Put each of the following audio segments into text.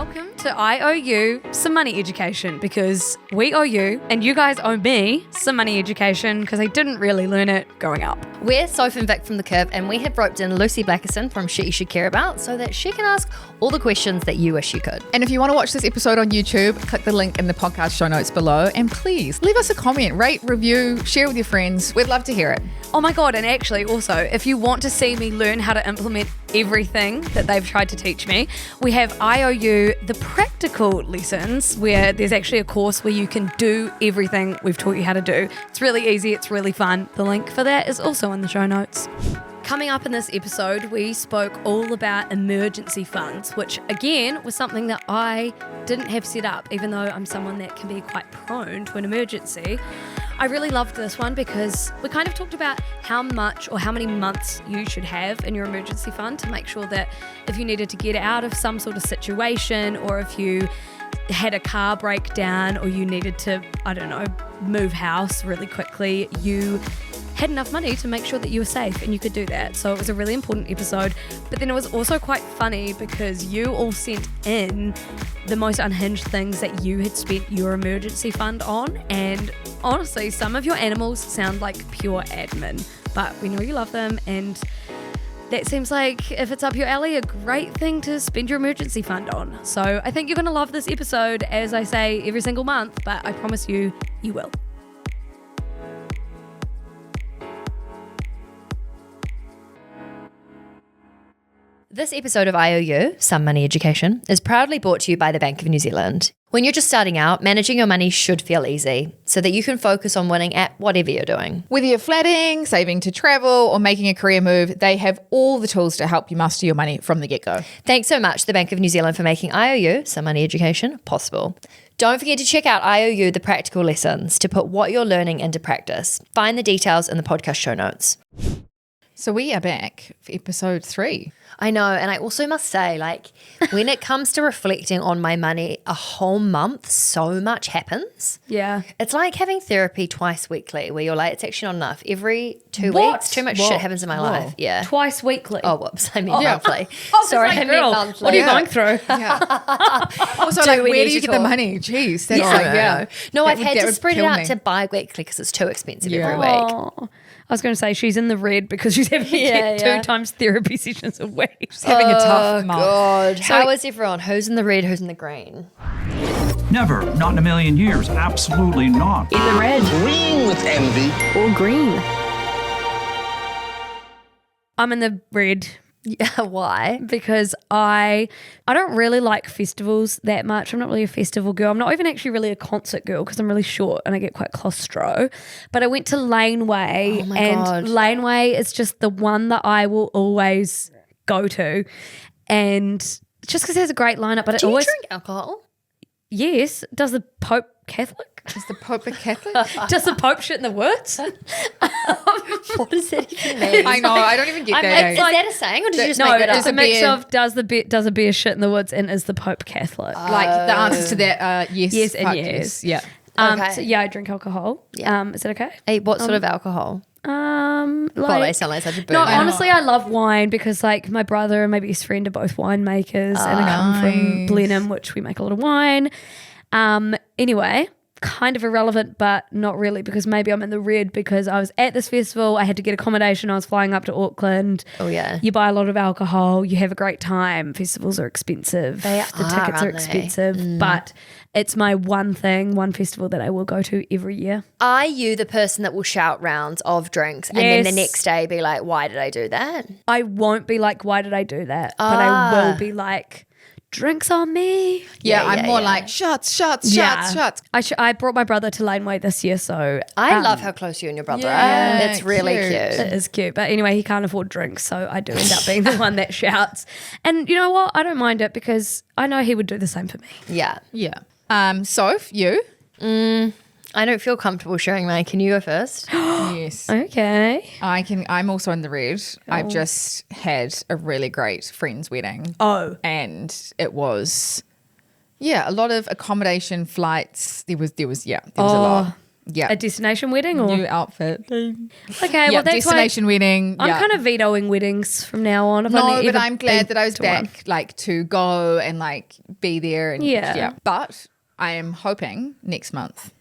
Welcome to I Owe You Some Money Education, because we owe you and you guys owe me some money education because I didn't really learn it growing up. We're Soph and Vic from The Curve, and we have roped in Lucy Blackerson from Shit You Should Care About so that she can ask all the questions that you wish you could. And if you want to watch this episode on YouTube, click the link in the podcast show notes below. And please leave us a comment, rate, review, share with your friends. We'd love to hear it. Oh my God, and actually also, if you want to see me learn how to implement everything that they've tried to teach me, we have I Owe You the practical lessons, where there's actually a course where you can do everything we've taught you how to do. It's really easy, it's really fun. The link for that is also in the show notes. Coming up in this episode, we spoke all about emergency funds, which again was something that I didn't have set up, even though I'm someone that can be quite prone to an emergency. I really loved this one because we kind of talked about how much or how many months you should have in your emergency fund to make sure that if you needed to get out of some sort of situation, or if you had a car breakdown, or you needed to, I don't know, move house really quickly, you had enough money to make sure that you were safe and you could do that. So it was a really important episode. But then it was also quite funny because you all sent in the most unhinged things that you had spent your emergency fund on. And honestly, some of your animals sound like pure admin, but we know you love them, and that seems like, if it's up your alley, a great thing to spend your emergency fund on. So I think you're going to love this episode, as I say every single month, but I promise you, you will. This episode of I Owe You Some Money Education is proudly brought to you by the Bank of New Zealand. When you're just starting out, managing your money should feel easy so that you can focus on winning at whatever you're doing. Whether you're flatting, saving to travel, or making a career move, they have all the tools to help you master your money from the get-go. Thanks so much, the Bank of New Zealand, for making I Owe You Some Money Education possible. Don't forget to check out I Owe You the practical lessons to put what you're learning into practice. Find the details in the podcast show notes. So we are back for episode 3. I know, and I also must say, like, when it comes to reflecting on my money, a whole month, so much happens. Yeah. It's like having therapy twice weekly, where you're like, it's actually not enough. Every 2 What? weeks, too much Whoa. shit happens in my life. Yeah. Twice weekly. Oh, whoops. I mean monthly. Oh, Sorry, like, I meant girl, monthly. what are you Yeah. going through? Yeah. Also, Do like, we where need do you to get the talk? money? Jeez. That's Yeah, like, I yeah. know. No, I've had that to would spread it kill out me. to bi-weekly because it's too expensive Yeah. every week. Oh, I was going to say she's in the red because she's having to Yeah, get yeah. 2 times therapy sessions a week. Having a tough month. God. How is everyone? Who's in the red? Who's in the green? Never, not in a million years, absolutely not. Either red Green with envy. or green. I'm in the red Yeah, why? because I don't really like festivals that much. I'm not really a festival girl. I'm not even actually really a concert girl because I'm really short and I get quite claustro. But I went to Laneway, Oh my and God. Laneway is just the one that I will always go to. And just because it has a great lineup, but it Do you always drink alcohol? yes. Does the Pope Catholic? Is the Pope a Catholic? Does the Pope shit in the woods? What does that even mean? I know. I don't even get that. Is that a saying, or did you just No, make that it's up? a mix beer. of does a bear shit in the woods and is the Pope Catholic? Like the answers to that, yes, Yes and fuck yes. Yeah. Okay. So yeah, I drink alcohol. Yeah. Is it okay? Hey, what sort of alcohol? Like, God, I sound like such a boomer. no, honestly, I love wine because like my brother and my best friend are both winemakers, and I come from Nice. Blenheim, which we make a lot of wine. Anyway, kind of irrelevant, but not really, because maybe I'm in the red because I was at this festival. I had to get accommodation. I was flying up to Auckland. Oh, yeah. You buy a lot of alcohol. You have a great time. Festivals are expensive. They the are, tickets are aren't they? expensive, but it's my one festival that I will go to every year. Are you the person that will shout rounds of drinks and then the Yes. next day be like, why did I do that? I won't be like, why did I do that? But I will be like, drinks on me. Yeah, Yeah, I'm yeah, more yeah. like shots. Yeah. Shots. I brought my brother to Laneway this year, so I love how close you and your brother yeah, are. It's really cute. cute. it is cute. But anyway, he can't afford drinks, so I do end up being the one that shouts. And you know what? I don't mind it because I know he would do the same for me. Yeah. Yeah. Soph, you? I don't feel comfortable sharing mine. Can you go first? Yes. Okay. I'm also in the red. I've just had a really great friend's wedding. Oh. And it was, a lot of accommodation, flights. There was a lot. Yeah. A destination wedding or New outfit. okay, Yeah, well that's destination wedding. why I'm yeah. kind of vetoing weddings from now on. I've No, only but ever I'm glad been that I was to one. back, like, to go and, like, be there. And Yeah. But I am hoping next month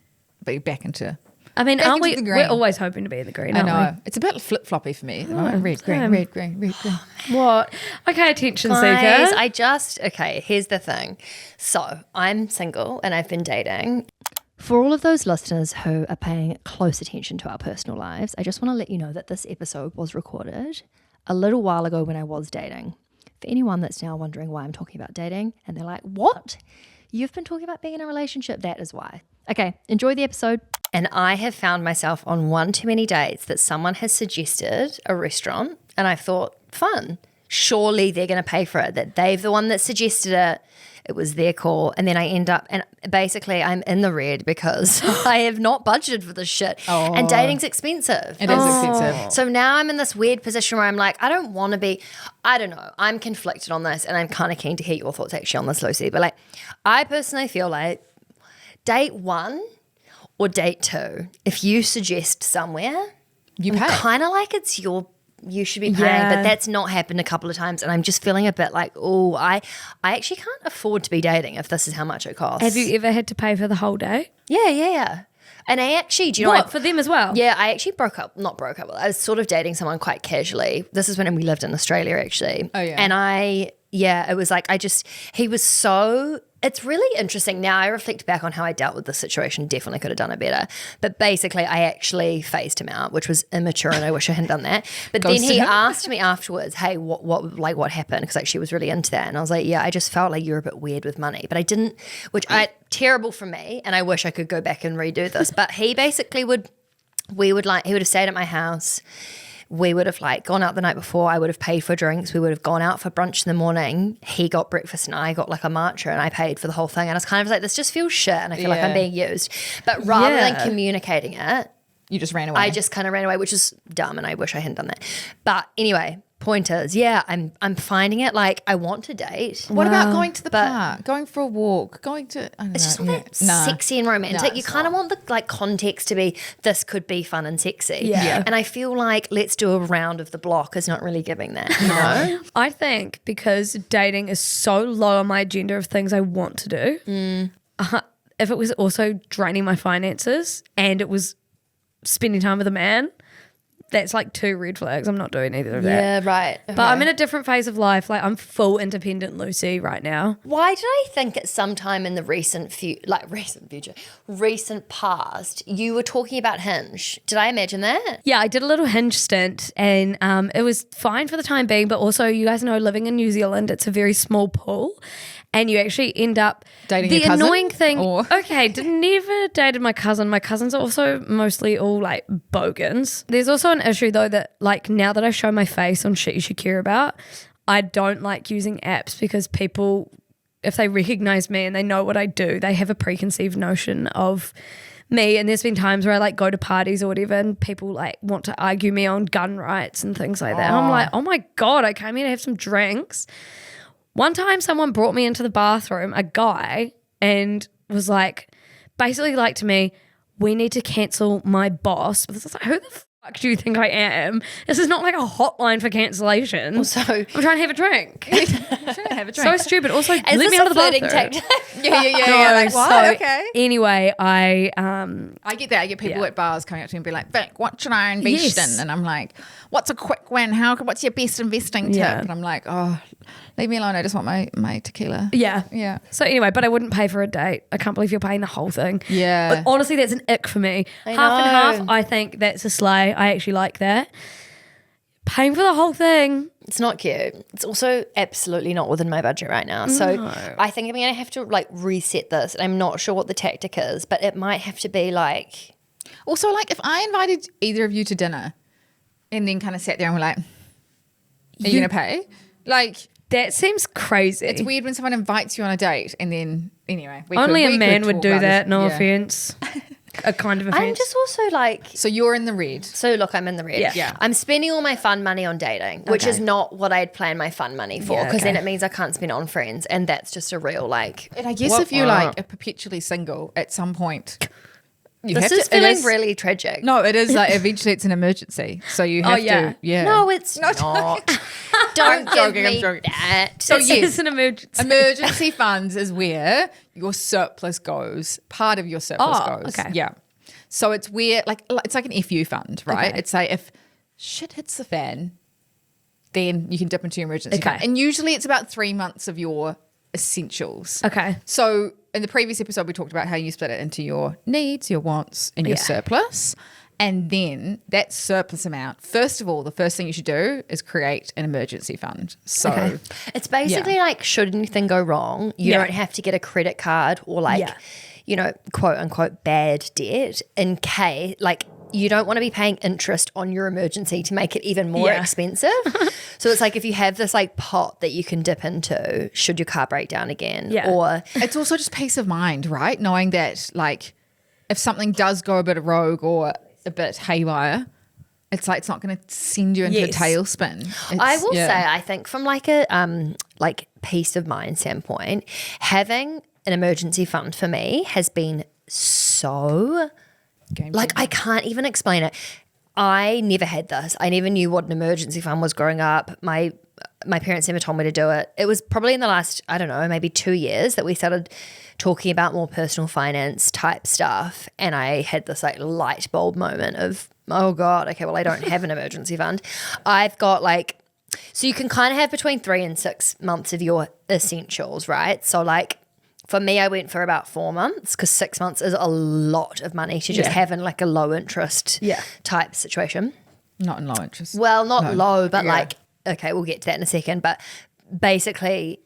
be back into. I mean, Back aren't into we? the We're green. always hoping to be in the green. I Aren't know. It's a bit flip floppy for me. Red, green, same. red, green, red, green. we? What? Okay, attention Guys, seeker. okay, here's the thing. So I'm single and I've been dating. For all of those listeners who are paying close attention to our personal lives, I just want to let you know that this episode was recorded a little while ago when I was dating. For anyone that's now wondering why I'm talking about dating and they're like, what? You've been talking about being in a relationship? That is why. Okay, enjoy the episode. And I have found myself on one too many dates that someone has suggested a restaurant and I thought, fun. Surely they're going to pay for it, that they've the one that suggested it. It was their call. And then I end up, and basically I'm in the red because I have not budgeted for this shit. And dating's expensive. It is expensive. So now I'm in this weird position where I'm like, I don't want to be, I don't know. I'm conflicted on this and I'm kind of keen to hear your thoughts actually on this, Lucy. But like, I personally feel like date 1 or date 2, if you suggest somewhere, You pay. kind of like it's you should be paying, Yeah. but that's not happened a couple of times, and I'm just feeling a bit like, oh, I actually can't afford to be dating if this is how much it costs. Have you ever had to pay for the whole day? Yeah. And I actually, do you know What, what? for them as well? Yeah, I actually not broke up. I was sort of dating someone quite casually. This is when we lived in Australia, actually. Oh, yeah. And it was like, he was so, it's really interesting. Now I reflect back on how I dealt with the situation. Definitely could have done it better. But basically, I actually phased him out, which was immature and I wish I hadn't done that. But then he asked me afterwards, hey, what happened? Because like she was really into that. And I was like, yeah, I just felt like you were a bit weird with money. But I didn't, terrible for me. And I wish I could go back and redo this. But he basically he would have stayed at my house. We would have like gone out the night before. I would have paid for drinks. We would have gone out for brunch in the morning. He got breakfast and I got like a matcha and I paid for the whole thing. And I was kind of like, this just feels shit and I feel like I'm being used. But rather than communicating it, You just ran away. I just kind of ran away, which is dumb and I wish I hadn't done that. But anyway, point is, I'm finding it like I want to date. What about going to the park, going for a walk, going to? I don't It's know. just not that sexy and romantic. No, You it's kind of want the like context to be this could be fun and sexy. Yeah. And I feel like let's do a round of the block is not really giving that. You know? I think because dating is so low on my agenda of things I want to do, if it was also draining my finances and it was spending time with a man, that's like 2 red flags. I'm not doing either of that. Yeah, right. But I'm in a different phase of life. Like I'm full independent Lucy right now. Why did I think at some time in the recent past, you were talking about Hinge? Did I imagine that? Yeah, I did a little Hinge stint and it was fine for the time being, but also you guys know living in New Zealand, it's a very small pool and you actually end up Dating the your cousin, annoying thing. or- Okay, never dated my cousin. My cousins are also mostly all like bogans. There's also an issue though that like now that I show my face on shit you should care about, I don't like using apps because people, if they recognize me and they know what I do, they have a preconceived notion of me. And there's been times where I like go to parties or whatever and people like want to argue me on gun rights and things like that. And I'm like, oh my God, I came here to have some drinks. One time someone brought me into the bathroom, a guy, and was like, basically like to me, we need to cancel my boss. But this is like, who the fuck do you think I am? This is not like a hotline for cancellation. Also, I'm trying to have a drink. have a drink. So stupid. Also, is let this me out a of the flirting bathroom. tactic? yeah. Like, what? So Okay. anyway, I I get that. I get people at bars coming up to me and be like, Vic, what should I invest Yes. in? And I'm like, what's a quick win? What's your best investing tip? Yeah. And I'm like, oh, leave me alone. I just want my tequila. Yeah. Yeah. So anyway, but I wouldn't pay for a date. I can't believe you're paying the whole thing. Yeah. But honestly, that's an ick for me. I Half and know. half, I think that's a slay. I actually like that. Paying for the whole thing. It's not cute. It's also absolutely not within my budget right now. So I think I'm going to have to like reset this. I'm not sure what the tactic is, but it might have to be like, Also, like if I invited either of you to dinner and then kind of sat there and were like, are you going to pay? Like, That seems crazy. it's weird when someone invites you on a date and then, anyway. Only we a man could would talk do about that, this. no Yeah. offense. A kind of offense. I'm just also like, So you're in the red. so look, I'm in the red. Yeah. I'm spending all my fun money on dating, which is not what I had planned my fun money for, Yeah, because okay. then it means I can't spend it on friends, and that's just a real like. And I guess if you like are perpetually single at some point, You This have is to, it feeling really tragic. No, it is like eventually it's an emergency. So you have to. Yeah. No, it's not. Don't give joking, I'm me joking. that. So This yes, is an emergency. emergency funds is where your surplus goes. Part of your surplus goes. okay. Yeah. So it's where it's like an FU fund, right? Okay. It's like if shit hits the fan, then you can dip into your emergency Okay. fund. And usually it's about 3 months of your essentials. Okay. So in the previous episode, we talked about how you split it into your needs, your wants, and your surplus. And then that surplus amount, first of all, the first thing you should do is create an emergency fund. So It's basically like, should anything go wrong, you don't have to get a credit card or quote unquote bad debt in case, you don't want to be paying interest on your emergency to make it even more expensive. So it's like if you have this pot that you can dip into should your car break down again. Yeah. Or it's also just peace of mind, right? Knowing that if something does go a bit rogue or a bit haywire, it's not going to send you into a tailspin. I will say, I think from a peace of mind standpoint, having an emergency fund for me has been so I can't even explain it. I never had this. I never knew what an emergency fund was growing up. My parents never told me to do it. It was probably in the last, I don't know, maybe 2 years that we started talking about more personal finance type stuff. And I had this light bulb moment of, oh God, okay, well I don't have an emergency fund. I've got so you can kind of have between 3 and 6 months of your essentials, right? So for me, I went for about 4 months because 6 months is a lot of money to just have in a low interest type situation. Not in low interest. Well, not low, but okay, we'll get to that in a second. But basically,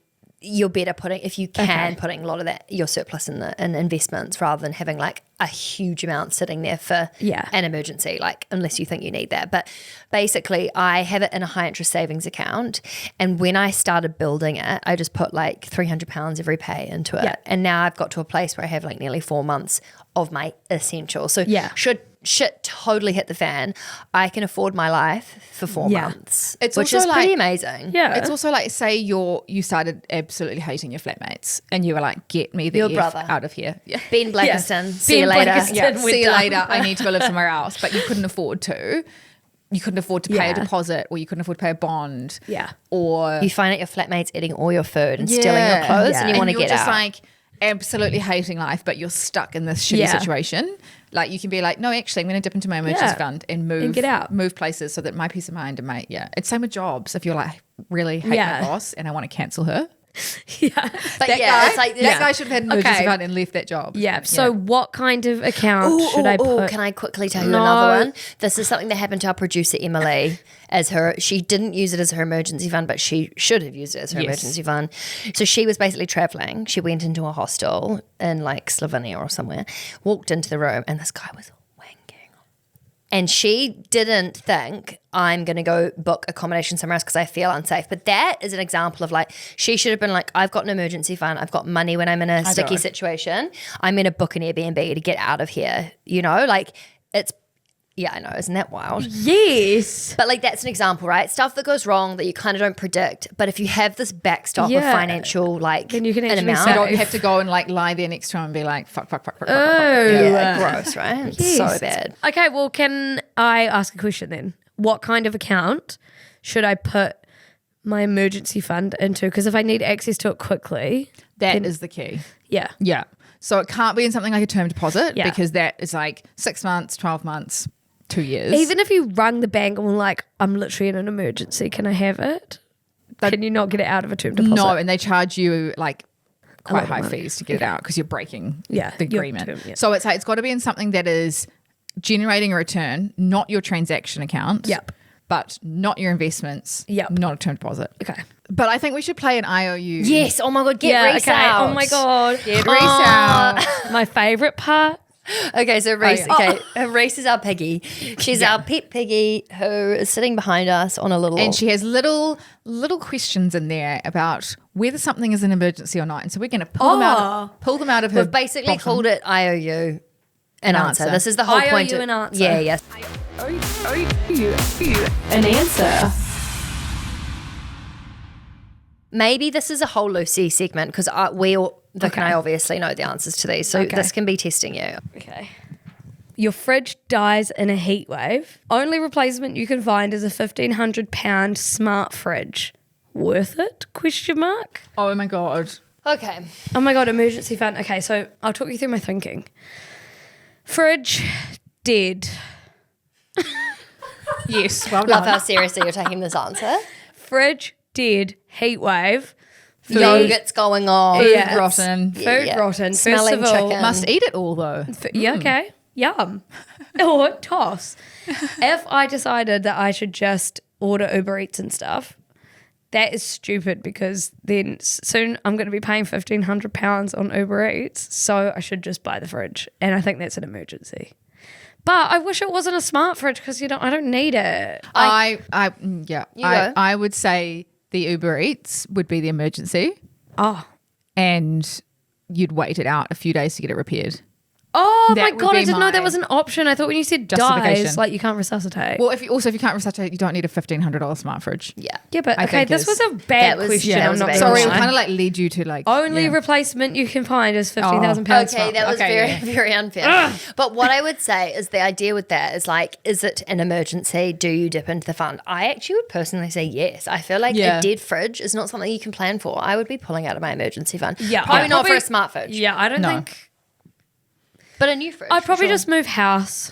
you're better if you can putting a lot of that, your surplus in investments rather than having a huge amount sitting there for an emergency, unless you think you need that. But basically, I have it in a high interest savings account. And when I started building it, I just put £300 every pay into it. Yeah. And now I've got to a place where I have nearly 4 months of my essentials. So should shit totally hit the fan, I can afford my life for 4 months, which is pretty amazing. Yeah. It's also say you started absolutely hating your flatmates and you were get me the Your F brother. out of here. Yeah. Ben Blackiston, see you Ben later. Blackiston. Yeah. We're See you done. later. I need to go live somewhere else. But you couldn't afford to. You couldn't afford to pay a deposit, or you couldn't afford to pay a bond. Yeah. Or You find out your flatmates eating all your food and stealing your clothes and you want to get just out. Absolutely hating life, but you're stuck in this shitty situation. You can be no, actually, I'm going to dip into my emergency fund and move And get out. move places so that my peace of mind and it's same with jobs. If you're really hate my boss and I want to cancel her, But that it's guy, that guy should have had an emergency fund and left that job. Yeah. So what kind of account should I put? Can I quickly tell you another one? This is something that happened to our producer Emily. She didn't use it as her emergency fund, but she should have used it as her emergency fund. So she was basically traveling. She went into a hostel in Slovenia or somewhere, walked into the room, and this guy was wanking. And she didn't think, I'm going to go book accommodation somewhere else because I feel unsafe. But that is an example of she should have been I've got an emergency fund. I've got money when I'm in a sticky situation. I'm going to book an Airbnb to get out of here. It's, yeah, I know. Isn't that wild? Yes. But that's an example, right? Stuff that goes wrong that you kind of don't predict. But if you have this backstop of financial, then you can an actually amount. You don't have to go and lie there next to him and be fuck. Yeah, gross, right? It's so bad. Okay, well, can I ask a question then? What kind of account should I put my emergency fund into? Because if I need access to it quickly, That is the key. yeah. Yeah. So it can't be in something like a term deposit Yeah. because that is 6 months, 12 months, 2 years. Even if you rung the bank and were I'm literally in an emergency, can I have it? Can you not get it out of a term deposit? No, and they charge you quite lot of high money. fees to get it out because you're breaking the your agreement. term, yeah. So it's it's got to be in something that is generating a return, not your transaction account. Yep. But not your investments. Yep. Not a term deposit. Okay. But I think we should play an IOU. Yes. Oh my God. Get Reese okay. out. Oh my God. Get Reese out. My favourite part. Okay, so Reese. Reese is our piggy. She's our pet piggy who is sitting behind us on a little. And she has little questions in there about whether something is an emergency or not. And so we're going to pull them out of her. We've basically bottom. called it IOU an answer. This is the whole point. IOU an answer. Yeah. Yes. An answer. Maybe this is a whole Lucy segment because Vic and I obviously know the answers to these, so this can be testing you. Okay. Your fridge dies in a heat wave. Only replacement you can find is a £1,500 smart fridge. Worth it? Question mark. Oh my God. Okay. Oh my God, emergency fund. Okay, so I'll talk you through my thinking. Fridge, dead. Yes, well Love done. how seriously you're taking this answer. Fridge, dead. Heat wave. Yogurt's going on. Food Yeah. rotten. Food rotten. First Smelling of all, chicken. Must eat it all though. Yeah, okay. Yum. Or toss. If I decided that I should just order Uber Eats and stuff, that is stupid because then soon I'm going to be paying £1,500 on Uber Eats, so I should just buy the fridge. And I think that's an emergency. But I wish it wasn't a smart fridge because I don't need it. I would say the Uber Eats would be the emergency, Oh. and you'd wait it out a few days to get it repaired. Oh That my would God, be I didn't know that my was an option. I thought when you said justification. dies, like you can't resuscitate. Well, if you can't resuscitate, you don't need a $1,500 smart fridge. Yeah. Yeah, but I okay, think this is- was a bad that was- question. yeah, that I'm was a not bad gonna Sorry, it lie. kind of like lead you to like Only yeah. replacement you can find is £15,000. Okay, that was Okay, very, yeah. very unfair. But what I would say is the idea with that is like, is it an emergency? Do you dip into the fund? I actually would personally say yes. I feel like Yeah. a dead fridge is not something you can plan for. I would be pulling out of my emergency fund. Yeah, probably I'd not for probably- a smart fridge. Yeah, I don't No. think. But a new fridge. I'd for probably sure. just move house.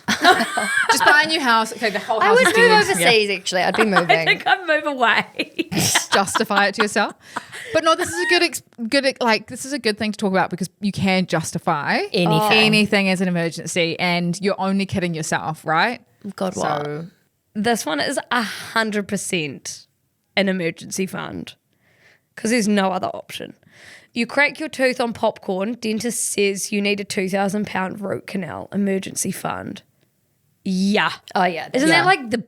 Just buy a new house. Okay, the whole I house would is move dead. overseas. Actually, I'd be I moving. think I'd move away. Justify it to yourself. But no, this is a this is a good thing to talk about because you can justify anything as an emergency, and you're only kidding yourself, right? God, what? So This one is 100% an emergency fund because there's no other option. You crack your tooth on popcorn, dentist says you need a £2,000 root canal, emergency fund. Yeah. Oh yeah, Isn't yeah. that like the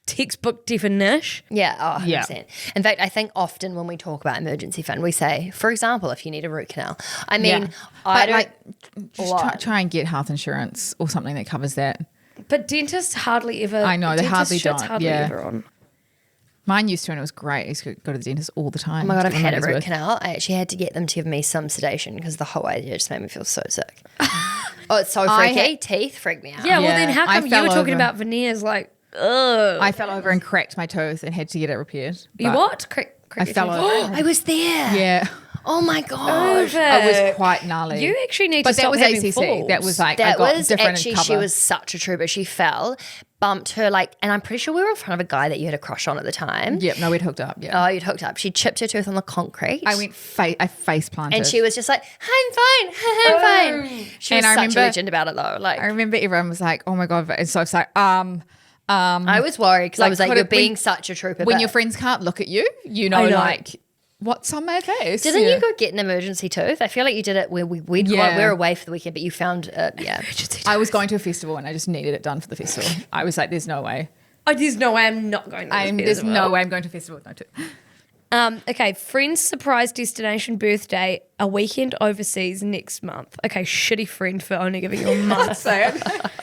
textbook definition? Yeah, oh, 100%. Yeah. In fact, I think often when we talk about emergency fund, we say, for example, if you need a root canal. I mean, I But, don't. like, just What? try and get health insurance or something that covers that. But dentists hardly ever. I know, they dentist hardly shit's don't, hardly yeah. ever on. Mine used to, and it was great. I used to go to the dentist all the time. Oh my God, I've had a Money's root worth. canal. I actually had to get them to give me some sedation because the whole idea just made me feel so sick. Oh, it's so I freaky. had- Teeth freak me out. Yeah, well Yeah, then how I come you fell were talking over. about veneers like, ugh. I fell over and cracked my tooth and had to get it repaired. You But what? I fell over. I was there. Yeah, Oh my God. it was quite gnarly. You actually need but to that stop was having ACC. falls. That was like I That got was different actually, cover. she was such a trooper. She fell, bumped her and I'm pretty sure we were in front of a guy that you had a crush on at the time. Yep, no, we'd hooked up. Yeah, Oh, you'd hooked up. She chipped her tooth on the concrete. I face planted, and she was just like, I'm fine, I'm fine. She was And I such a remember- legend about it though. Like, I remember everyone was like, "Oh my god!" And so it's like, I was worried because I like, was like, could you're it- when- being such a trooper. when but your friends can't look at you, you know, I know. like what's on my face. Didn't Yeah. you go get an emergency tooth? I feel like you did it where we Yeah. were away for the weekend, but you found yeah. I was going to a festival and I just needed it done for the festival. I was like, "There's no way. Oh, there's no way I'm not going to this There's festival. no way I'm going to a festival with no tooth." Okay, friend's surprise destination birthday, a weekend overseas next month. Okay, shitty friend for only giving you a month. You're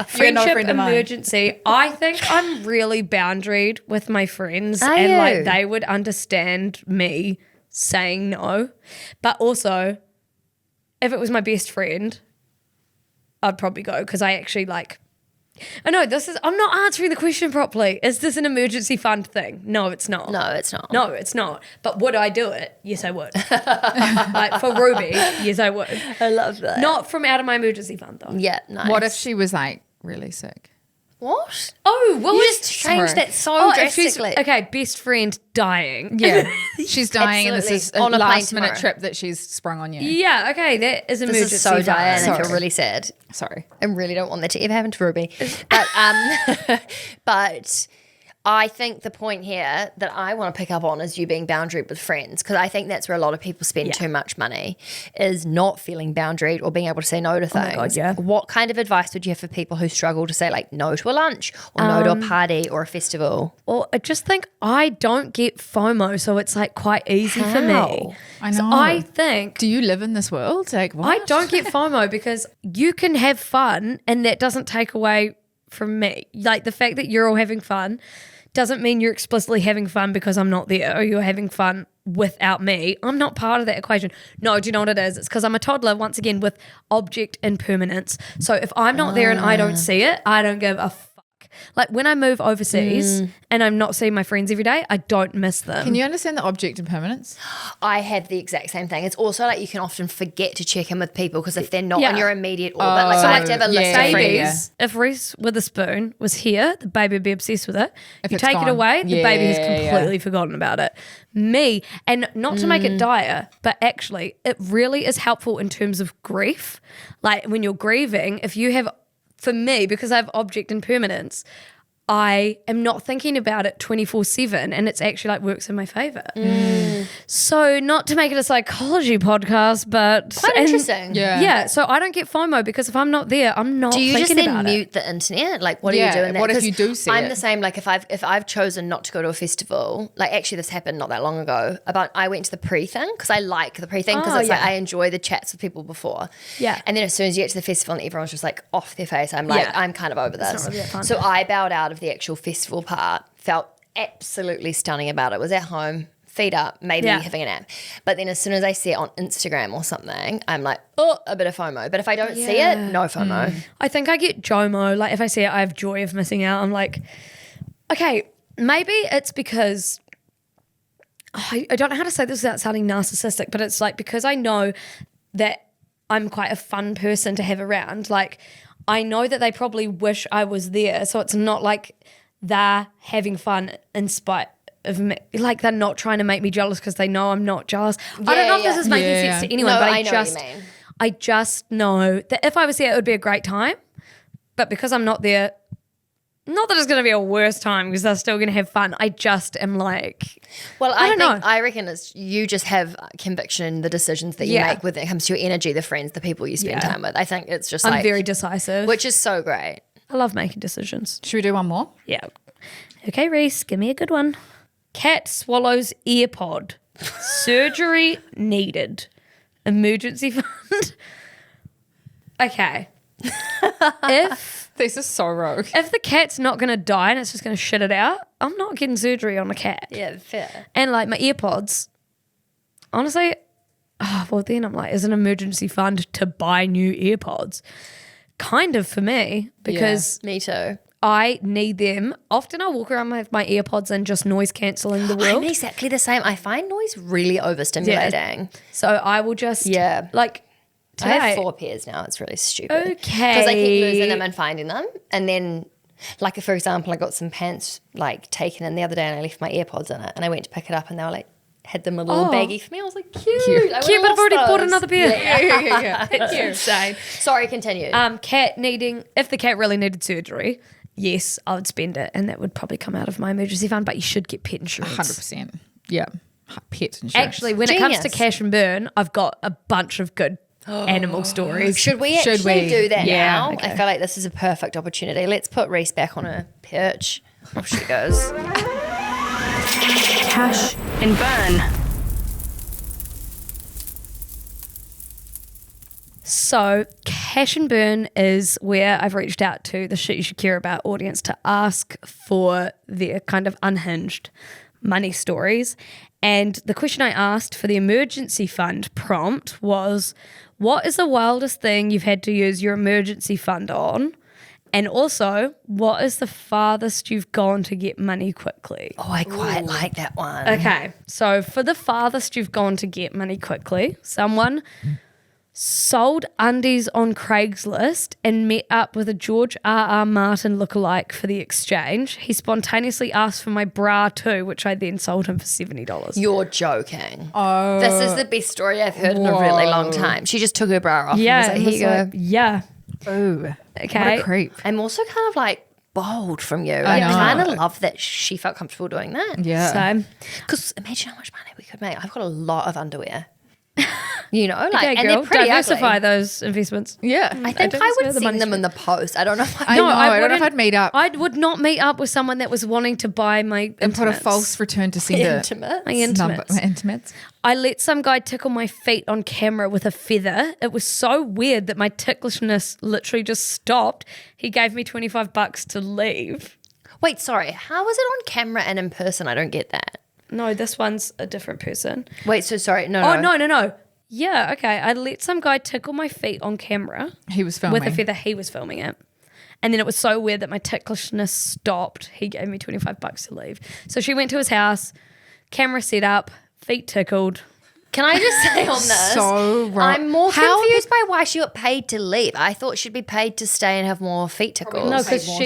Friendship no friend of mine. emergency. I think I'm really boundaried with my friends Are and you? like they would understand me saying no. But also, if it was my best friend, I'd probably go because I actually like. Oh no, I'm not answering the question properly. Is this an emergency fund thing? No, it's not. No, it's not. No, it's not. But would I do it? Yes, I would. Like for Ruby, yes, I would. I love that. Not from out of my emergency fund though. Yeah, nice. What if she was like really sick? What? Oh, well, You it's just changed sorry. that so if she's- drastically. okay, best friend dying. Yeah, she's dying, and this is Absolutely. a On a plane last minute tomorrow. trip that she's sprung on you. Yeah, okay, that is emergency This is so fund. Diane. I feel Sorry. really sad. Sorry. I really don't want that to ever happen to Ruby. But but I think the point here that I want to pick up on is you being boundaried with friends, because I think that's where a lot of people spend too much money, is not feeling boundaried or being able to say no to things. God, yeah. What kind of advice would you have for people who struggle to say like no to a lunch or no to a party or a festival? Well, I just think I don't get FOMO, so it's like quite easy for me. How? I So know. I think Do you live in this world? Like, what? I don't get FOMO because you can have fun and that doesn't take away from me. Like the fact that you're all having fun doesn't mean you're explicitly having fun because I'm not there, or you're having fun without me. I'm not part of that equation. No, do you know what it is? It's because I'm a toddler, once again, with object impermanence. So if I'm not there and I don't see it, I don't give a fuck. Like when I move overseas and I'm not seeing my friends every day, I don't miss them. Can you understand the object impermanence? I have the exact same thing. It's also like you can often forget to check in with people because if they're not Yeah. on your immediate orbit, like I have to have a list of yeah. friends. If Reese with a spoon was here, the baby would be obsessed with it. If you it's take gone. it away, the baby has Yeah, completely forgotten about it. Me, and not to make it dire, but actually it really is helpful in terms of grief. Like when you're grieving, if you have, for me, because I have object impermanence, I am not thinking about it 24/7 and it's actually like works in my favor. So not to make it a psychology podcast, but Quite interesting. Yeah. so I don't get FOMO because if I'm not there, I'm not Do you thinking just then about mute it. the internet? Like, what Yeah, are you doing? what if 'Cause you do see I'm it? the same. Like, if I've chosen not to go to a festival, like actually this happened not that long ago. I went to the pre thing because I like the pre thing because Oh, it's like yeah. I enjoy the chats with people before. Yeah. And then as soon as you get to the festival and everyone's just like off their face, I'm like, Yeah. I'm kind of over not this. really that fun. So I bowed out of the actual festival part. Felt absolutely stunning about it. Was at home. Feet up, maybe Yeah. having a nap. But then as soon as I see it on Instagram or something, I'm like, oh, a bit of FOMO. But if I don't see it, no FOMO. I think I get JOMO. Like if I see it, I have joy of missing out. I'm like, okay, maybe it's because I don't know how to say this without sounding narcissistic, but it's like because I know that I'm quite a fun person to have around. Like I know that they probably wish I was there, so it's not like they're having fun in spite of me. Like they're not trying to make me jealous because they know I'm not jealous. I don't know if this is making sense to anyone, No, but I know what you mean. I just know that if I was there, it would be a great time. But because I'm not there, not that it's going to be a worse time because they're still going to have fun. I just am like, Well, I don't know. I reckon it's you just have conviction in the decisions that you Yeah. make when it comes to your energy, the friends, the people you spend Yeah. time with. I think it's just I'm like very decisive. which is so great. I love making decisions. Should we do one more? Yeah. Okay, Reese, give me a good one. Cat swallows earpod. Surgery needed. Emergency fund. Okay. This is so rogue. If the cat's not going to die and it's just going to shit it out, I'm not getting surgery on a cat. Yeah, fair. And like my earpods, honestly, well then I'm like, is an emergency fund to buy new earpods? Kind of for me because Me too. I need them. Often I walk around with my earpods and just noise cancelling the I'm world. exactly the same. I find noise really overstimulating. So I will just like I today. have 4 pairs now. It's really stupid. Okay. Because I keep losing them and finding them. And then, like, for example, I got some pants, like, taken in the other day and I left my AirPods in it. And I went to pick it up and they were, like, had them a little baggie for me. I was like, cute. I Cute, but I've would've already lost bought those. another pair. Yeah. It's insane. Sorry, continue. Cat needing, if the cat really needed surgery, yes, I would spend it, and that would probably come out of my emergency fund. But you should get pet insurance. 100%. Yeah. Pet insurance. Actually, when it comes to Genius. cash and burn, I've got a bunch of good animal stories. Should we Should actually we? do that Yeah, now? okay. I feel like this is a perfect opportunity. Let's put Reese back on her perch. Off she goes. Cash and burn. So, cash and burn is where I've reached out to the Shit You Should Care About audience to ask for their kind of unhinged money stories. And the question I asked for the emergency fund prompt was, what is the wildest thing you've had to use your emergency fund on? And also, what is the farthest you've gone to get money quickly? Oh, I quite like that one. Okay, so for the farthest you've gone to get money quickly, someone sold undies on Craigslist and met up with a George R.R. Martin lookalike for the exchange. He spontaneously asked for my bra too, which I then sold him for $70. You're joking. Oh. This is the best story I've heard in a really long time. She just took her bra off Yeah, and was like, here you go. yeah. Ooh. Okay. What a creep. I'm also kind of like bold from you. I I know. kind of love that she felt comfortable doing that. Yeah. So, Because imagine how much money we could make. I've got a lot of underwear. You know, like, okay, and girl, they're pretty diversify ugly. those investments. Yeah. I think I would send them in the post. I don't know if I know. I don't know if I'd meet up I would not meet up with someone that was wanting to buy my and put a intimates. false return to sender. intimate. My intimates. My intimates. I let some guy tickle my feet on camera with a feather. It was so weird that my ticklishness literally just stopped. He gave me $25 to leave. Wait, sorry. How was it on camera and in person? I don't get that. No, this one's a different person. Wait, so sorry. No, Oh, no. Yeah, okay. I let some guy tickle my feet on camera. He was filming. With a feather, he was filming it. And then it was so weird that my ticklishness stopped. He gave me $25 to leave. So she went to his house, camera set up, feet tickled. Can I just say on this? So wrong. I'm more confused by why she got paid to leave. I thought she'd be paid to stay and have more feet tickled. No, because her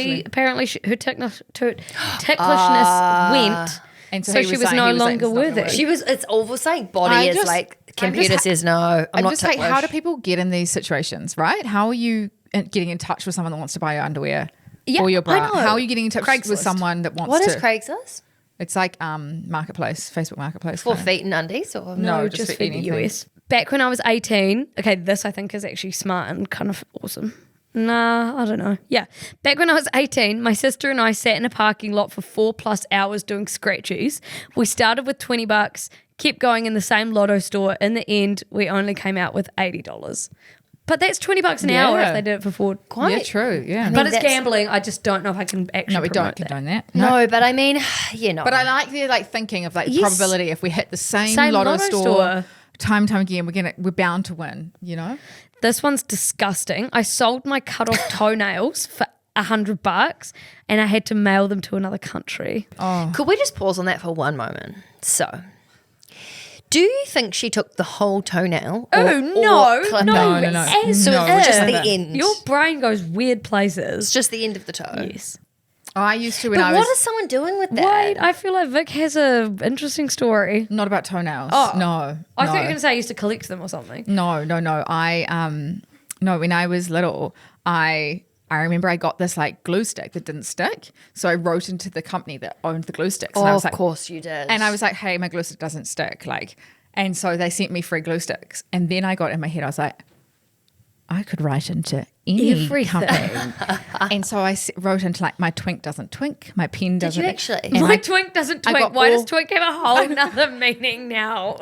ticklishness went. And So she was no longer worthy. She was. It's almost like body is like computer says no. I'm not just like, how do ticklish. people get in these situations, right? How are you getting in touch with someone that wants to buy your underwear Yeah, or your bra? I know. How are you getting in touch with Craigslist. someone that wants What to? is Craigslist? It's like marketplace, Facebook marketplace. For kind of. feet and undies or No, just just for for the anything. US. Back when I was 18, okay, this I think is actually smart and kind of awesome. Nah, I don't know. Yeah. Back when I was 18, my sister and I sat in a parking lot for 4+ hours doing scratchies. We started with $20, kept going in the same lotto store. In the end, we only came out with $80. But that's $20 an hour if Yeah. they did it for 4. Yeah, true. Yeah. But it's that's- gambling. I just don't know if I can actually no, we don't promote that. condone that. No, but I mean, you know. But I like the thinking of Yes. probability. If we hit the same lotto lotto store store. time and time again, we're bound to win. You know. This one's disgusting. I sold my cut off toenails for $100 and I had to mail them to another country. Could we just pause on that for one moment? So, do you think she took the whole toenail? Oh, or clip no, it? no. as So it's just if. the end. Your brain goes weird It's places. just the end of the toe. Yes. I used to when But I what was is someone doing with that? Wait, I feel like Vic has a interesting story. not about toenails. Oh. No, I no. thought you were going to say I used to collect them or something. No. No, when I was little, I remember I got this like glue stick that didn't stick. So I wrote into the company that owned the glue sticks. And I Oh, was of like, course you did. And I was like, hey, my glue stick doesn't stick. And so they sent me free glue sticks. And then I got in my head, I was like, I could write into any Everything. company. And so I wrote into like, my twink doesn't twink, my pen Did doesn't. you actually? And My I- twink doesn't I twink. got Why does all- twink have a whole nother meaning now?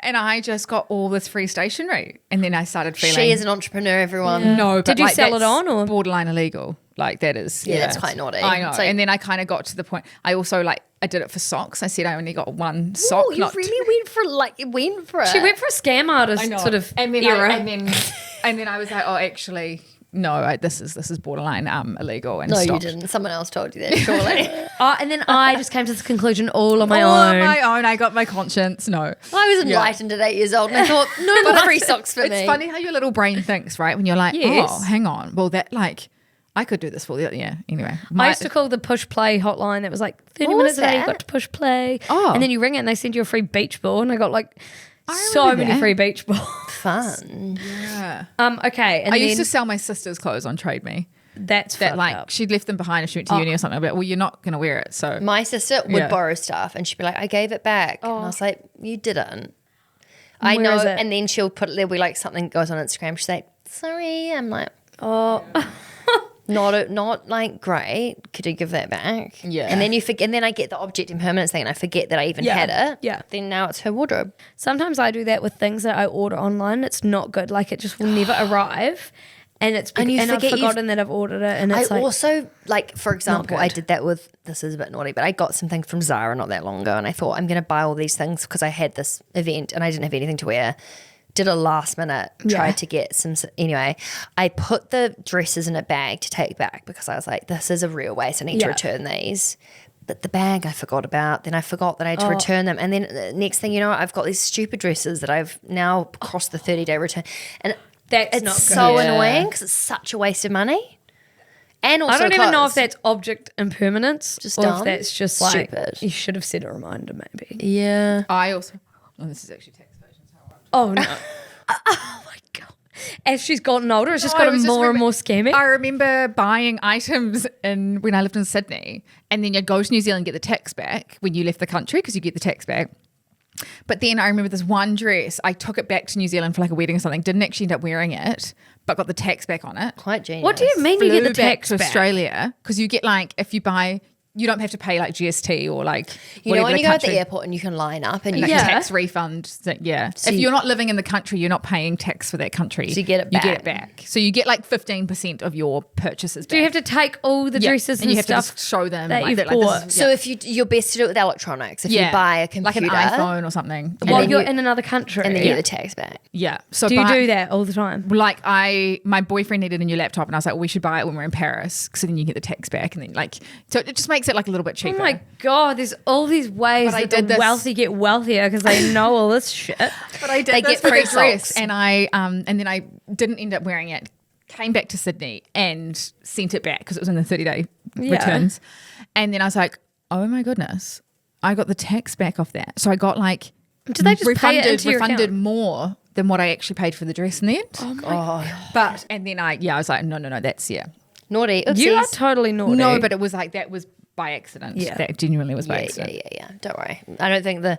And I just got all this free stationery. And then I started feeling. She is an entrepreneur, everyone. No, but Did you like, sell it that's on or? borderline illegal? Like that is, Yeah, that's quite naughty. I know. It's like- and then I kind of got to the point. I also I did it for socks. I said I only got one sock. Oh, you not really went for it. She went for a scam artist sort of and then era. and then I was like, oh, actually, no, this is borderline illegal. And No, you stopped. didn't. Someone else told you that, surely. And then I just came to this conclusion all on my All own. on my own. I got my conscience. No. I was enlightened at 8 years old and I thought, no more free socks for me. It's funny how your little brain thinks, right? When you're like, Yes. oh, hang on. Well, that I could do this for you. Yeah. Anyway. I used to call the push play hotline that was like 30 What minutes was a day, you that? got to push play. Oh. And then you ring it and they send you a free beach ball. And I got like so remember many that. free beach balls. Fun. Yeah. Okay. And I then used to sell my sister's clothes on Trade Me. that's That fucked up. she'd left them behind if she went to uni or something. But well, you're not going to wear it. So My sister would Yeah. borrow stuff and she'd be like, I gave it back. And I was like, you didn't. I Where know. is it? And then she'll there'll be like something goes on Instagram. She's like, sorry. I'm like, Oh, not like great. Could you give that back? Yeah. And then you forget. And then I get the object impermanence thing, and I forget that I even Yeah. had it. Yeah. Then now it's her wardrobe. sometimes I do that with things that I order online. It's not good. Like it just will never arrive. And it's And you I've forget you've- forgotten that I've ordered it. And I it's like, also like, for example, I good. did that with. This is a bit naughty, but I got some things from Zara not that long ago, and I thought I'm going to buy all these things because I had this event and I didn't have anything to wear. Did a last minute, tried to get some. Anyway, I put the dresses in a bag to take back because I was like, this is a real waste. I need to Yeah. return these. But the bag I forgot about. Then I forgot that I had to return them. And then the next thing you know, I've got these stupid dresses that I've now crossed the 30-day return. And That's it's not good. so Yeah. annoying because it's such a waste of money. And also I don't even know if clothes. that's object impermanence Just or dumb? if that's just like Stupid. you should have set a reminder maybe. Yeah. I also. Oh, this is actually text versions. Oh no. Oh my god. As she's gotten older, it's just No, I gotten was just more and more scammy. I remember buying items when I lived in Sydney, and then you'd go to New Zealand and get the tax back when you left the country because you get the tax back. But then I remember this one dress, I took it back to New Zealand for like a wedding or something, didn't actually end up wearing it, but got the tax back on it. Quite genius. What do you mean you Flew get the back tax to back? Australia because you get like, if you buy you don't have to pay like GST or like You know when you go at the country- airport and you can line up and you like can tax refund thing, if you're not living in the country, you're not paying tax for that country. So you get it You get it back. So you get like 15% of your purchases back. Do you have to take all the dresses and you have stuff to just show them that like you've that, bought? So if you're best to do it with electronics. If you buy a computer, like an iPhone or something. While then you're you- in another country. and then you get the tax back. Yeah. So do you do that all the time? Like my boyfriend needed a new laptop and I was like, well, we should buy it when we're in Paris because then you get the tax back and then like, so it just makes it like a little bit cheaper. Oh my God, there's all these ways But I that the did this- wealthy get wealthier because they know all this shit. But I did They this get for free the dress socks. and and then I didn't end up wearing it. Came back to Sydney and sent it back because it was in the 30-day Yeah. returns. And then I was like, oh my goodness, I got the tax back off that. So I got like Did they just pay it into your refunded account? more than what I actually paid for the dress in the end. Oh my God. But and then I was like, no, that's Naughty. Oopsies. You are totally naughty. No, but it was like that was by accident. Yeah. That genuinely was by yeah, accident. yeah. Don't worry. I don't think the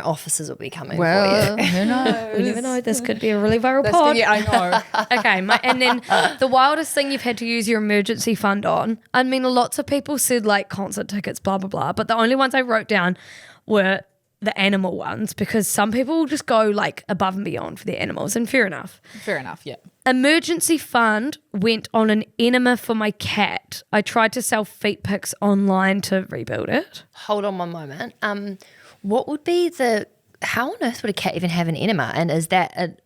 officers will be coming Well, for you. who knows? we never know. This could be a really viral pod. Yeah, I know. Okay, and then the wildest thing you've had to use your emergency fund on. I mean, lots of people said like concert tickets, blah, blah, blah. But the only ones I wrote down were the animal ones because some people just go like above and beyond for their animals, and fair enough. Fair enough, yeah. Emergency fund went on an enema for my cat. I tried to sell feet pics online to rebuild it. Hold on one moment. What would be how on earth would a cat even have an enema? And is that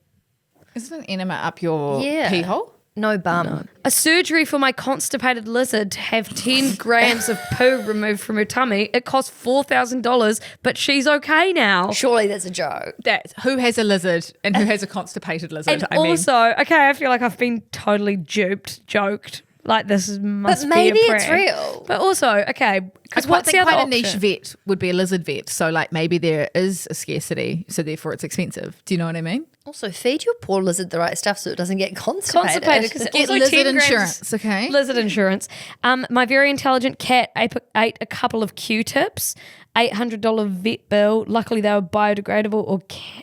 Isn't an enema up your Yeah. pee hole? no bum? A surgery for my constipated lizard to have 10 grams of poo removed from her tummy. It cost $4,000, but she's okay now. Surely that's a joke. That's who has a lizard and who has a constipated lizard. And also, okay, I feel like I've been totally joked. Like this must But maybe be a it's prank. real. But also, okay, I because quite what's the think other quite a option? niche vet would be a lizard vet. So like maybe there is a scarcity, so therefore it's expensive. Do you know what I mean? Also, feed your poor lizard the right stuff so it doesn't get constipated. Constipated because Get lizard insurance, okay? Lizard insurance. My very intelligent cat ate a couple of Q-tips, $800 vet bill. Luckily, they were biodegradable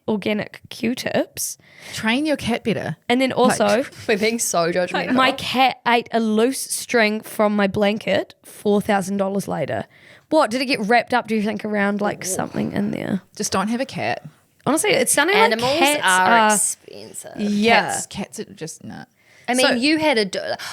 organic Q-tips. Train your cat better. And then also, We're being so judgmental. my cat ate a loose string from my blanket. $4,000 later. What did it get wrapped up? Do you think around like something in there? Just don't have a cat. Honestly, it's sounding Animals like cats are expensive. yeah. Cats are just not. I mean, So- you had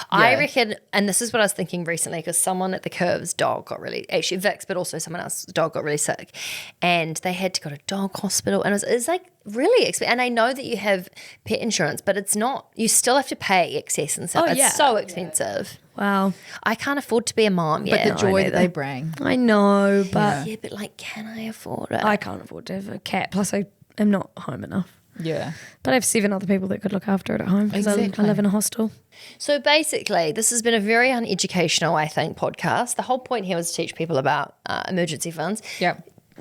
I Yeah. reckon, and this is what I was thinking recently, because someone at the Curves dog got actually Vic's, but also someone else's dog got really sick, and they had to go to dog hospital, and it's like really expensive. And I know that you have pet insurance, but it's not. You still have to pay excess and stuff. Oh, It's yeah. so expensive. Wow. I can't afford to be a mom But yet. the joy that neither. they bring. I know, but yeah, but like, can I afford it? I can't afford to have a cat. Plus, I am not home enough. Yeah. But I have 7 other people that could look after it at home because I Exactly. live in a hostel. So basically, this has been a very uneducational, I think, podcast. The whole point here was to teach people about emergency funds. Yeah.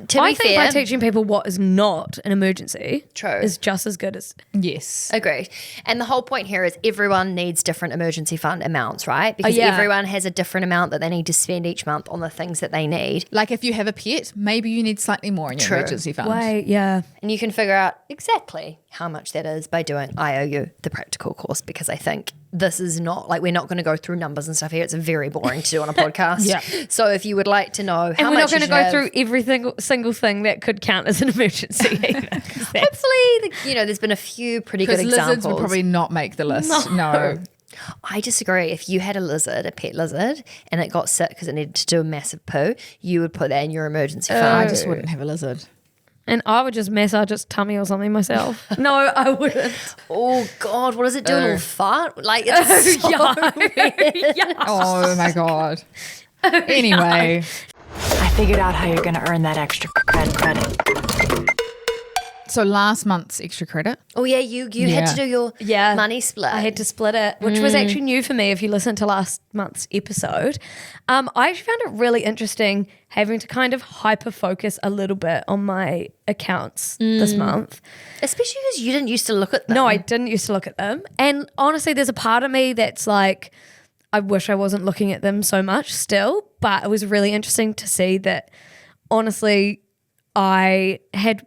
To I be think fair, by teaching people what is not an emergency True. is just as good as. Yes. agreed. And the whole point here is everyone needs different emergency fund amounts, right? Because yeah. everyone has a different amount that they need to spend each month on the things that they need. Like if you have a pet, maybe you need slightly more in your True. emergency fund. Wait, yeah. And you can figure out exactly how much that is by doing IOU, the practical course, because I think this is not like we're not going to go through numbers and stuff here. It's very boring to do on a podcast. Yeah. So if you would like to know And how we're much not going to you go have, through every single thing that could count as an emergency either. 'cause that's- hopefully, there's been a few pretty good Because examples. lizards would probably not make the list. No. I disagree. If you had a lizard, a pet lizard, and it got sick because it needed to do a massive poo, you would put that in your emergency I fund. just wouldn't have a lizard. And I would just massage its tummy or something myself. No, I wouldn't. Oh God, what does it do? A little fart? Like it's so weird. Oh my God. Anyway. I figured out how you're going to earn that extra credit. So last month's extra credit. Oh yeah, you had to do your money split. I had to split it, which was actually new for me if you listen to last month's episode. I actually found it really interesting having to kind of hyper focus a little bit on my accounts this month. Especially because you didn't used to look at them. No, I didn't used to look at them. And honestly, there's a part of me that's like, I wish I wasn't looking at them so much still, but it was really interesting to see that honestly, I had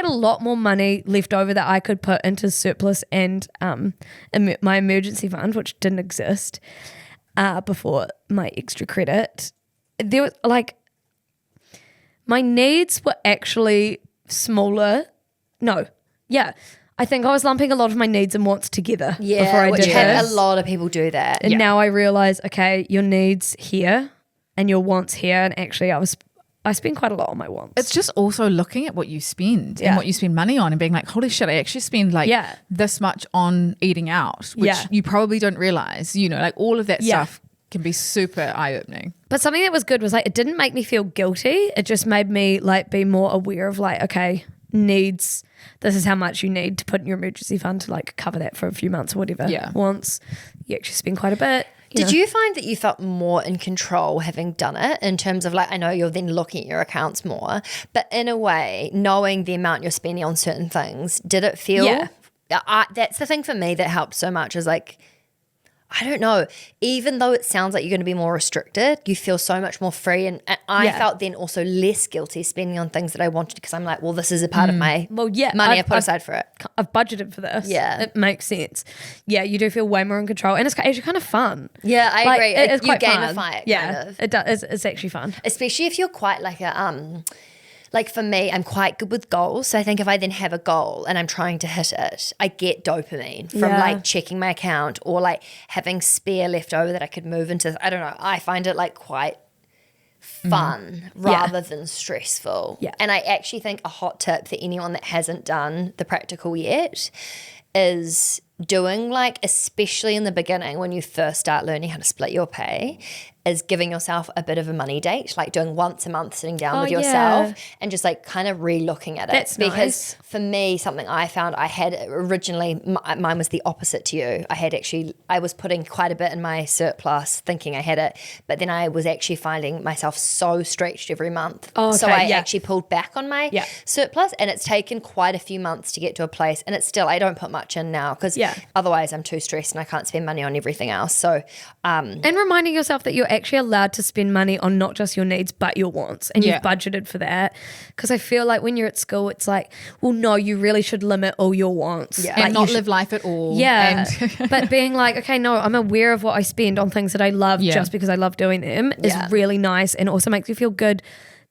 a lot more money left over that I could put into surplus and my emergency fund, which didn't exist before my extra credit. there was like my needs were actually smaller. No, yeah. I think I was lumping a lot of my needs and wants together before I which did a this. lot of people do that. And now I realize, okay, your needs here and your wants here. And actually I spend quite a lot on my wants. It's just also looking at what you spend Yeah. and what you spend money on and being like, holy shit, I actually spend like this much on eating out, which you probably don't realize, like all of that stuff can be super eye-opening. But something that was good was like, it didn't make me feel guilty. It just made me like be more aware of like, okay, needs, this is how much you need to put in your emergency fund to like cover that for a few months or whatever. Yeah. Wants, you actually spend quite a bit. Did you find that you felt more in control having done it in terms of like, I know you're then looking at your accounts more, but in a way, knowing the amount you're spending on certain things, did it feel, that's the thing for me that helped so much is like, I don't know, even though it sounds like you're going to be more restricted, you feel so much more free. And I felt then also less guilty spending on things that I wanted because I'm like, well, this is a part of my money I put aside for it. I've budgeted for this. Yeah. It makes sense. Yeah, you do feel way more in control. And it's actually kind of fun. Yeah, I Like, agree. It is You quite gamify fun. it Yeah, kind of. it does. It's actually fun. Especially if you're quite like a like for me, I'm quite good with goals. So I think if I then have a goal and I'm trying to hit it, I get dopamine from like checking my account or like having spare left over that I could move into. I don't know. I find it like quite fun rather than stressful. Yeah. And I actually think a hot tip for anyone that hasn't done the practical yet is doing like, especially in the beginning when you first start learning how to split your pay, is giving yourself a bit of a money date, like doing once a month, sitting down with yourself and just like kind of re-looking at it. That's because nice. for me, something I found I had originally, mine was the opposite to you. I was putting quite a bit in my surplus thinking I had it, but then I was actually finding myself so stretched every month. So I actually pulled back on my surplus, and it's taken quite a few months to get to a place, and it's still, I don't put much in now because otherwise I'm too stressed and I can't spend money on everything else. So, and reminding yourself that you're actually allowed to spend money on not just your needs but your wants, and you've budgeted for that. Because I feel like when you're at school, it's like, well, no, you really should limit all your wants And not live life at all. But being like, okay, no, I'm aware of what I spend on things that I love just because I love doing them is really nice, and also makes you feel good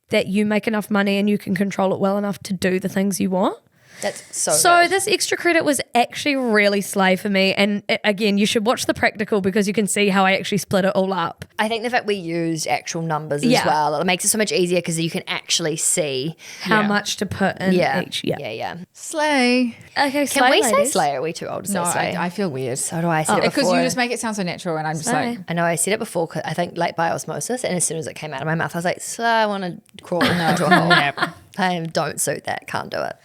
that you make enough money and you can control it well enough to do the things you want. that's so So this extra credit was actually really slay for me. And again, you should watch the practical because you can see how I actually split it all up. I think the fact we used actual numbers as well, it makes it so much easier because you can actually see How much to put in each. Yeah. Slay. Okay, Can we say ladies. slay? Are we too old to say No, slay? I feel weird. So do I. Said it Because before. you just make it sound so natural, and I'm just like, I know I said it before, 'cause I think like by osmosis, and as soon as it came out of my mouth, I was like, slay, I want to crawl into a hole. I don't suit that, can't do it.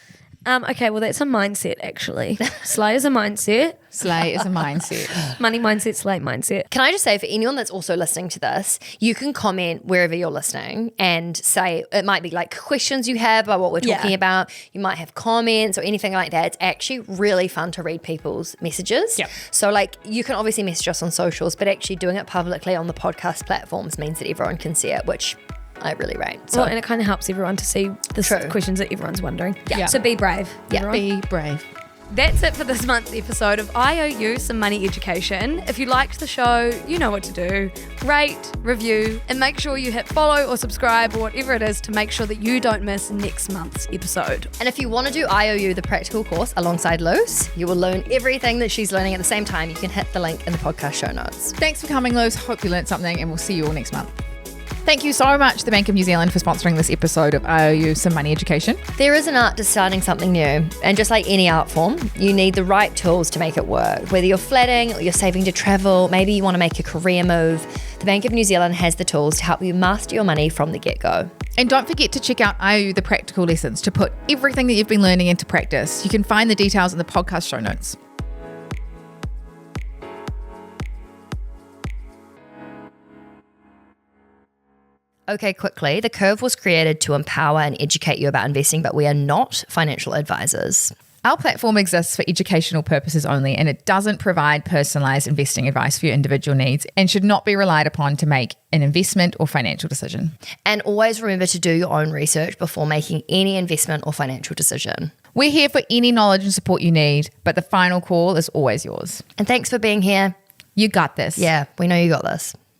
Okay, well, that's a mindset actually. Slay is a mindset. slay is a mindset. Money mindset, slay mindset. Can I just say, for anyone that's also listening to this, you can comment wherever you're listening and say, it might be like questions you have about what we're talking about. You might have comments or anything like that. It's actually really fun to read people's messages. Yep. So like, you can obviously message us on socials, but actually doing it publicly on the podcast platforms means that everyone can see it, which I really rate. So Well, and it kind of helps everyone to see the questions that everyone's wondering. Yeah. So be brave. everyone. Be brave. That's it for this month's episode of I Owe You Some Money Education. If you liked the show, you know what to do. Rate, review, and make sure you hit follow or subscribe or whatever it is to make sure that you don't miss next month's episode. And if you want to do IOU, the practical course, alongside Luce, you will learn everything that she's learning at the same time. You can hit the link in the podcast show notes. Thanks for coming, Luz. Hope you learned something, and we'll see you all next month. Thank you so much, the Bank of New Zealand, for sponsoring this episode of I Owe You Some Money Education. There is an art to starting something new, and just like any art form, you need the right tools to make it work. Whether you're flatting or you're saving to travel, maybe you want to make a career move, the Bank of New Zealand has the tools to help you master your money from the get-go. And don't forget to check out I Owe You, the practical lessons, to put everything that you've been learning into practice. You can find the details in the podcast show notes. Okay, quickly, the Curve was created to empower and educate you about investing, but we are not financial advisors. Our platform exists for educational purposes only, and it doesn't provide personalised investing advice for your individual needs and should not be relied upon to make an investment or financial decision. And always remember to do your own research before making any investment or financial decision. We're here for any knowledge and support you need, but the final call is always yours. And thanks for being here. You got this. Yeah, we know you got this.